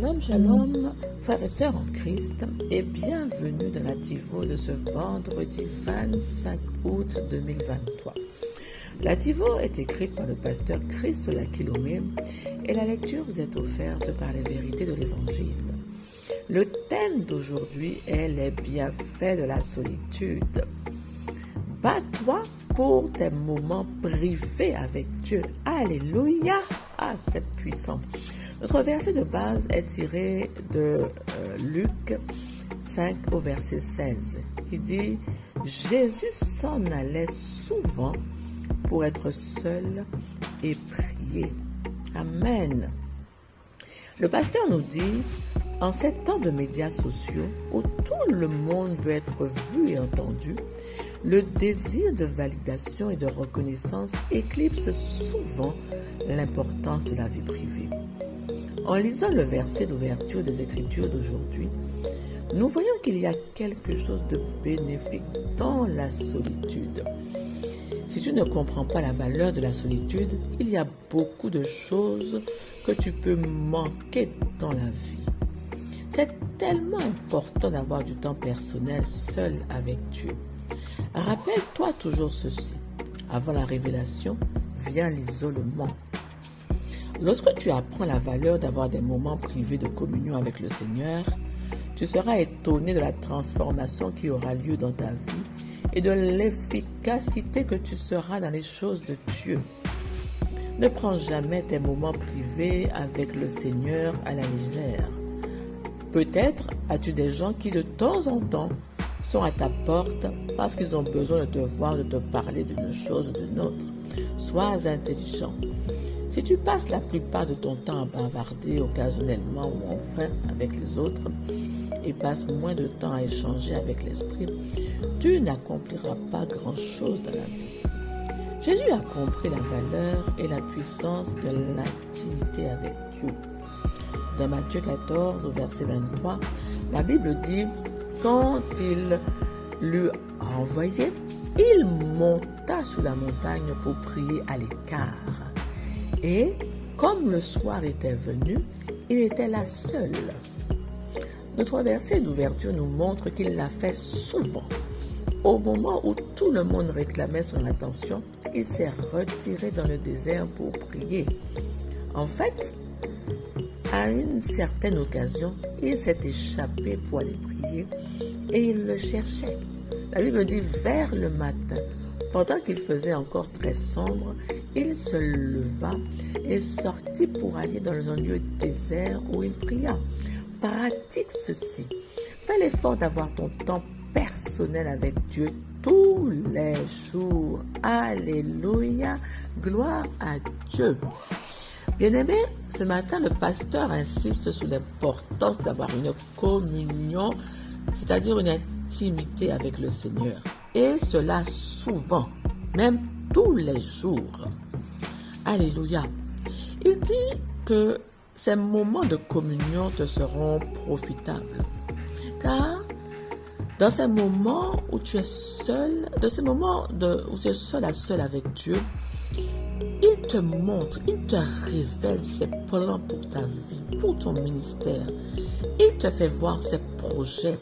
Shalom, frères et sœurs en Christ, et bienvenue dans la Divo de ce vendredi 25 août 2023. La Divo est écrite par le pasteur Chris Solakilomé et la lecture vous est offerte par les vérités de l'Évangile. Le thème d'aujourd'hui est les bienfaits de la solitude. Bats-toi pour tes moments privés avec Dieu. Alléluia! Ah, c'est puissant. Notre verset de base est tiré de Luc 5 au verset 16, qui dit « Jésus s'en allait souvent pour être seul et prier. » Amen. Le pasteur nous dit « En ces temps de médias sociaux où tout le monde veut être vu et entendu, le désir de validation et de reconnaissance éclipse souvent l'importance de la vie privée. » En lisant le verset d'ouverture des Écritures d'aujourd'hui, nous voyons qu'il y a quelque chose de bénéfique dans la solitude. Si tu ne comprends pas la valeur de la solitude, il y a beaucoup de choses que tu peux manquer dans la vie. C'est tellement important d'avoir du temps personnel seul avec Dieu. Rappelle-toi toujours ceci. Avant la révélation, vient l'isolement. Lorsque tu apprends la valeur d'avoir des moments privés de communion avec le Seigneur, tu seras étonné de la transformation qui aura lieu dans ta vie et de l'efficacité que tu seras dans les choses de Dieu. Ne prends jamais tes moments privés avec le Seigneur à la légère. Peut-être as-tu des gens qui de temps en temps sont à ta porte parce qu'ils ont besoin de te voir, de te parler d'une chose ou d'une autre. Sois intelligent. Si tu passes la plupart de ton temps à bavarder occasionnellement ou enfin avec les autres et passes moins de temps à échanger avec l'esprit, tu n'accompliras pas grand-chose dans la vie. Jésus a compris la valeur et la puissance de l'intimité avec Dieu. Dans Matthieu 14, au verset 23, la Bible dit « Quand il l'eut envoyé, il monta sur la montagne pour prier à l'écart. Et comme le soir était venu, il était là seul. » Notre verset d'ouverture nous montre qu'il l'a fait souvent. Au moment où tout le monde réclamait son attention, il s'est retiré dans le désert pour prier. En fait, à une certaine occasion, il s'est échappé pour aller prier et il le cherchait. La Bible dit vers le matin. Pendant qu'il faisait encore très sombre, il se leva et sortit pour aller dans un lieu désert où il pria. Pratique ceci. Fais l'effort d'avoir ton temps personnel avec Dieu tous les jours. Alléluia. Gloire à Dieu. Bien-aimé, ce matin, le pasteur insiste sur l'importance d'avoir une communion, c'est-à-dire une intimité avec le Seigneur. Et cela souvent, même tous les jours. Alléluia. Il dit que ces moments de communion te seront profitables. Car dans ces moments où tu es seul, dans ces moments où tu es seul à seul avec Dieu, il te montre, il te révèle ses plans pour ta vie, pour ton ministère. Il te fait voir ses projets.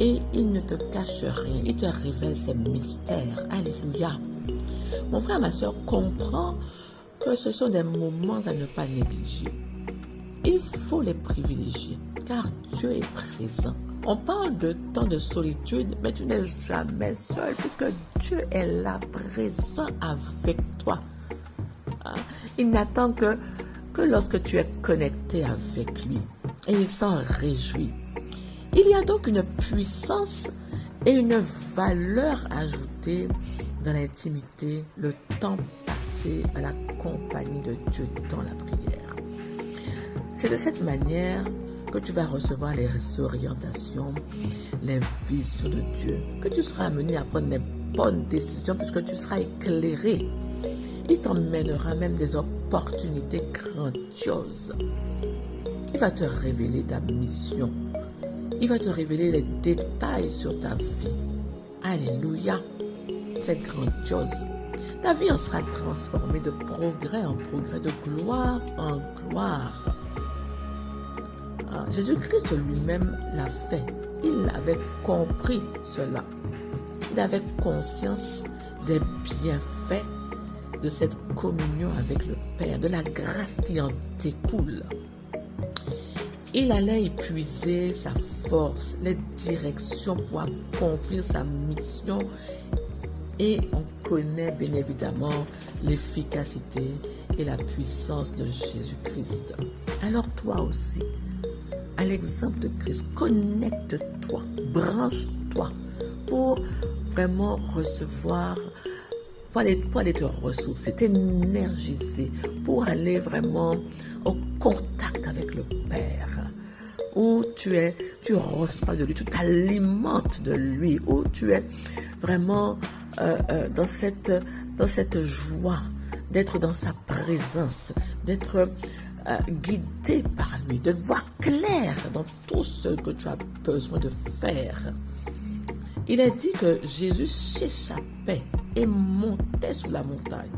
Et il ne te cache rien, il te révèle ses mystères. Alléluia. Mon frère, ma soeur, comprends que ce sont des moments à ne pas négliger. Il faut les privilégier, car Dieu est présent. On parle de temps de solitude, mais tu n'es jamais seul, puisque Dieu est là, présent avec toi. Il n'attend que lorsque tu es connecté avec lui. Et il s'en réjouit. Il y a donc une puissance et une valeur ajoutée dans l'intimité, le temps passé à la compagnie de Dieu dans la prière. C'est de cette manière que tu vas recevoir les orientations, les visions de Dieu, que tu seras amené à prendre les bonnes décisions puisque tu seras éclairé. Il t'emmènera même des opportunités grandioses. Il va te révéler ta mission. Il va te révéler les détails sur ta vie. Alléluia. C'est grandiose. Ta vie en sera transformée de progrès en progrès, de gloire en gloire. Jésus-Christ lui-même l'a fait. Il avait compris cela. Il avait conscience des bienfaits de cette communion avec le Père, de la grâce qui en découle. Il allait épuiser sa force, les directions pour accomplir sa mission et on connaît bien évidemment l'efficacité et la puissance de Jésus-Christ. Alors toi aussi, à l'exemple de Christ, connecte-toi, branche-toi pour vraiment recevoir, pour aller te ressourcer, t'énergiser, pour aller vraiment au contact avec le Père, où tu reçois de lui, tu t'alimentes de lui, où tu es vraiment dans cette joie d'être dans sa présence, d'être guidé par lui, de voir clair dans tout ce que tu as besoin de faire. Il est dit que Jésus s'échappait et montait sur la montagne.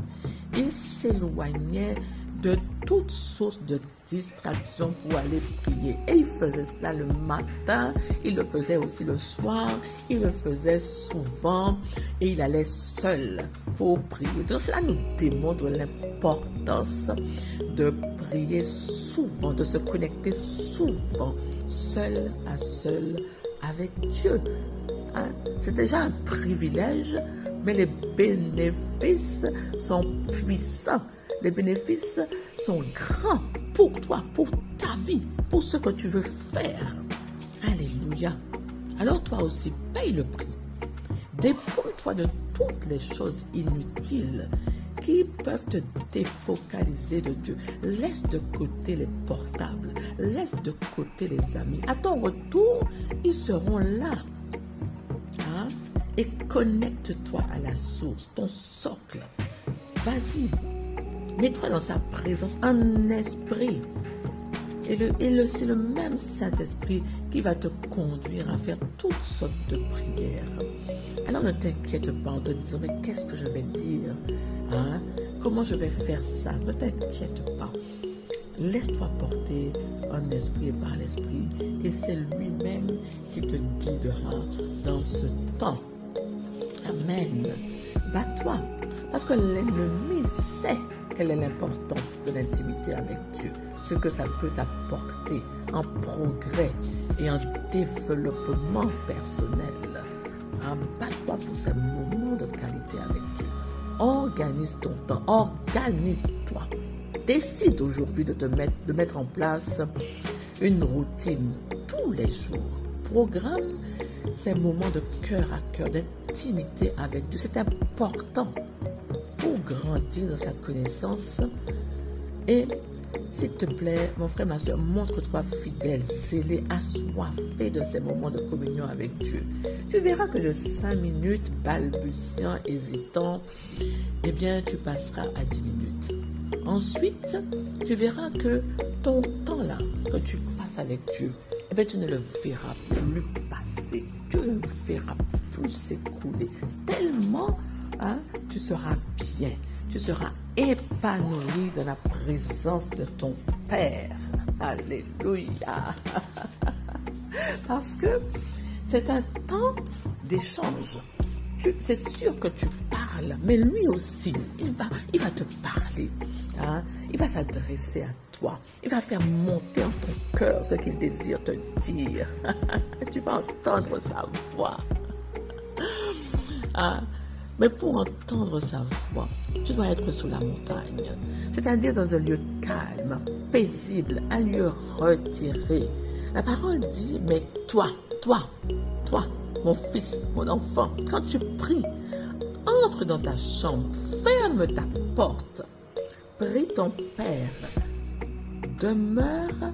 Il s'éloignait de toute source de distraction pour aller prier. Et il faisait cela le matin, il le faisait aussi le soir, il le faisait souvent et il allait seul pour prier. Donc cela nous démontre l'importance de prier souvent, de se connecter souvent, seul à seul avec Dieu. C'est déjà un privilège, mais les bénéfices sont puissants. Les bénéfices sont grands pour toi, pour ta vie, pour ce que tu veux faire. Alléluia. Alors toi aussi, paye le prix. Dépouille-toi de toutes les choses inutiles qui peuvent te défocaliser de Dieu. Laisse de côté les portables. Laisse de côté les amis. À ton retour, ils seront là. Et connecte-toi à la source, ton socle. Vas-y, mets-toi dans sa présence en esprit. Et c'est le même Saint-Esprit qui va te conduire à faire toutes sortes de prières. Alors ne t'inquiète pas en te disant, mais qu'est-ce que je vais dire? Comment je vais faire ça? Ne t'inquiète pas. Laisse-toi porter en esprit et par l'esprit. Et c'est lui-même qui te guidera dans ce temps. Amen. Bats-toi. Parce que l'ennemi sait quelle est l'importance de l'intimité avec Dieu. Ce que ça peut t'apporter en progrès et en développement personnel. Bats-toi pour ces moments de qualité avec Dieu. Organise ton temps. Organise-toi. Décide aujourd'hui de mettre en place une routine tous les jours. Programme ces moments de cœur à cœur, d'intimité avec Dieu. C'est important pour grandir dans sa connaissance. Et s'il te plaît, mon frère, ma soeur, montre-toi fidèle, zélé, assoiffé de ces moments de communion avec Dieu. Tu verras que de 5 minutes, balbutiant, hésitant, eh bien, tu passeras à 10 minutes. Ensuite, tu verras que ton temps là, que tu passes avec Dieu, eh bien, tu ne le verras plus passer. Tu ne le verras plus s'écouler. Tellement, tu seras bien. Tu seras épanoui dans la présence de ton Père. Alléluia. Parce que c'est un temps d'échange. C'est sûr que tu parles, mais lui aussi, il va te parler. Il va s'adresser à toi. Il va faire monter en ton cœur ce qu'il désire te dire. Tu vas entendre sa voix. Mais pour entendre sa voix, tu dois être sur la montagne, c'est-à-dire dans un lieu calme, paisible, un lieu retiré. La parole dit, mais toi, mon fils, mon enfant, quand tu pries, entre dans ta chambre, ferme ta porte, prie ton Père, demeure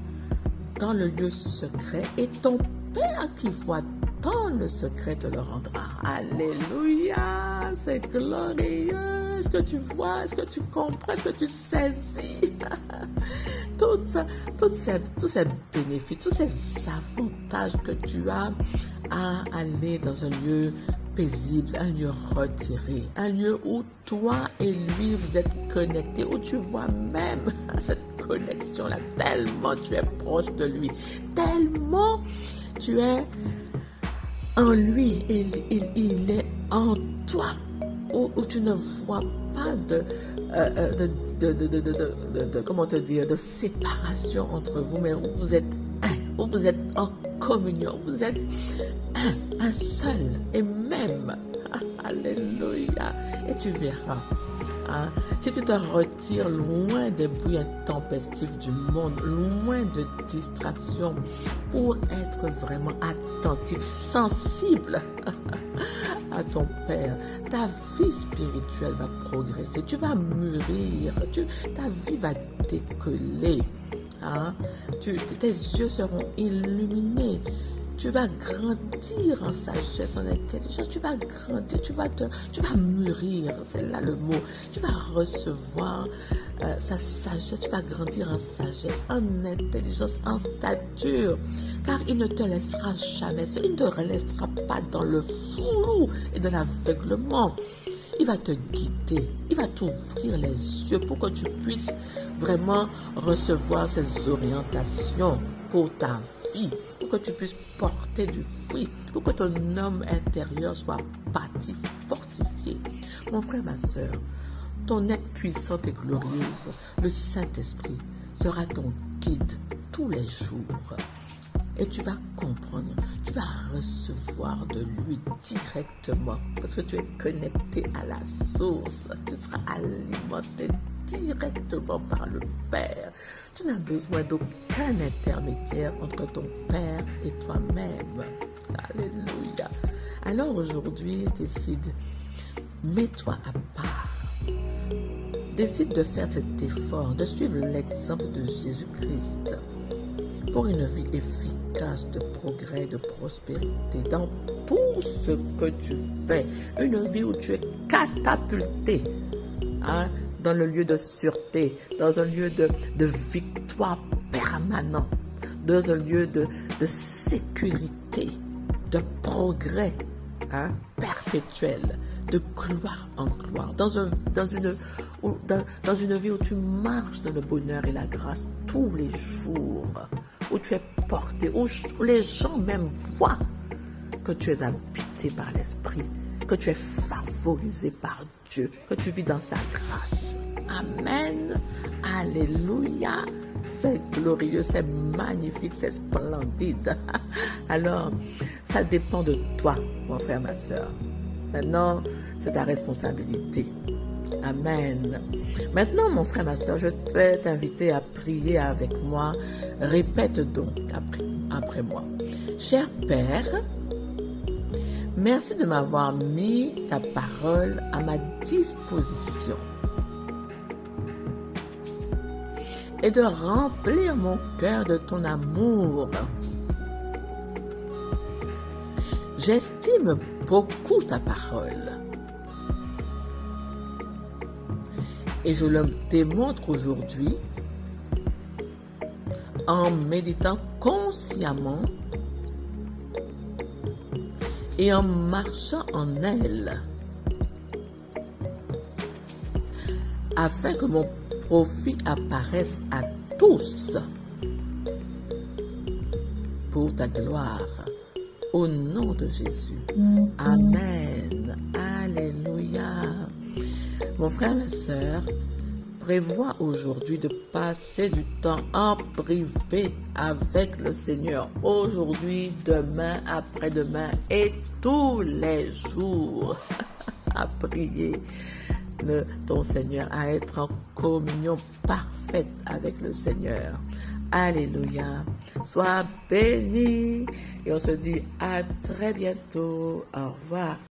dans le lieu secret et ton Père qui voit dans le secret te le rendra. Alléluia, c'est glorieux. Est-ce que tu vois, est-ce que tu comprends, est-ce que tu saisis tous ces bénéfices, tous ces avantages que tu as à aller dans un lieu paisible, un lieu retiré, un lieu où toi et lui vous êtes connectés, où tu vois même cette connexion là, tellement tu es proche de lui, tellement tu es en lui, il est en toi, où tu ne vois pas comment te dire, de séparation entre vous, mais où vous êtes un, où vous êtes en communion, vous êtes un seul et même. Alléluia. Et tu verras, hein, si tu te retires loin des bruits intempestifs du monde, loin de distractions, pour être vraiment attentif, sensible à ton Père, ta vie spirituelle va progresser, tu vas mûrir, ta vie va décoller, hein? Tes yeux seront illuminés. Tu vas grandir en sagesse, en intelligence, tu vas grandir, tu vas mûrir, c'est là le mot. Tu vas recevoir sa sagesse, tu vas grandir en sagesse, en intelligence, en stature, car il ne te laissera jamais seul, il ne te laissera pas dans le flou et dans l'aveuglement. Il va te guider, il va t'ouvrir les yeux pour que tu puisses vraiment recevoir ces orientations pour ta vie, pour que tu puisses porter du fruit, pour que ton homme intérieur soit bâti, fortifié. Mon frère, ma soeur, ton être puissante et glorieuse, le Saint-Esprit, sera ton guide tous les jours. Et tu vas comprendre, tu vas recevoir de lui directement, parce que tu es connecté à la source, tu seras alimenté directement par le Père. Tu n'as besoin d'aucun intermédiaire entre ton Père et toi-même. Alléluia. Alors aujourd'hui, décide, mets-toi à part. Décide de faire cet effort, de suivre l'exemple de Jésus-Christ pour une vie efficace de progrès, de prospérité dans tout ce que tu fais. Une vie où tu es catapulté, hein, dans le lieu de sûreté, dans un lieu de victoire permanente, dans un lieu de sécurité, de progrès, hein, perpétuel, de gloire en gloire, dans une vie où tu marches dans le bonheur et la grâce tous les jours, où tu es porté, où les gens même voient que tu es habité par l'Esprit, que tu es favorisé par Dieu, que tu vis dans sa grâce. Amen. Alléluia. C'est glorieux, c'est magnifique, c'est splendide. Alors, ça dépend de toi, mon frère, ma soeur. Maintenant, c'est ta responsabilité. Amen. Maintenant, mon frère, ma soeur, je vais t'inviter à prier avec moi. Répète donc après moi. Cher Père, merci de m'avoir mis ta parole à ma disposition et de remplir mon cœur de ton amour. J'estime beaucoup ta parole et je le démontre aujourd'hui en méditant consciemment et en marchant en elle, afin que mon profit apparaisse à tous pour ta gloire, au nom de Jésus. Amen. Alléluia. Mon frère, ma soeur, prévois aujourd'hui de passer du temps en privé avec le Seigneur. Aujourd'hui, demain, après-demain et tous les jours à prier ton Seigneur, à être en communion parfaite avec le Seigneur. Alléluia. Sois béni et on se dit à très bientôt. Au revoir.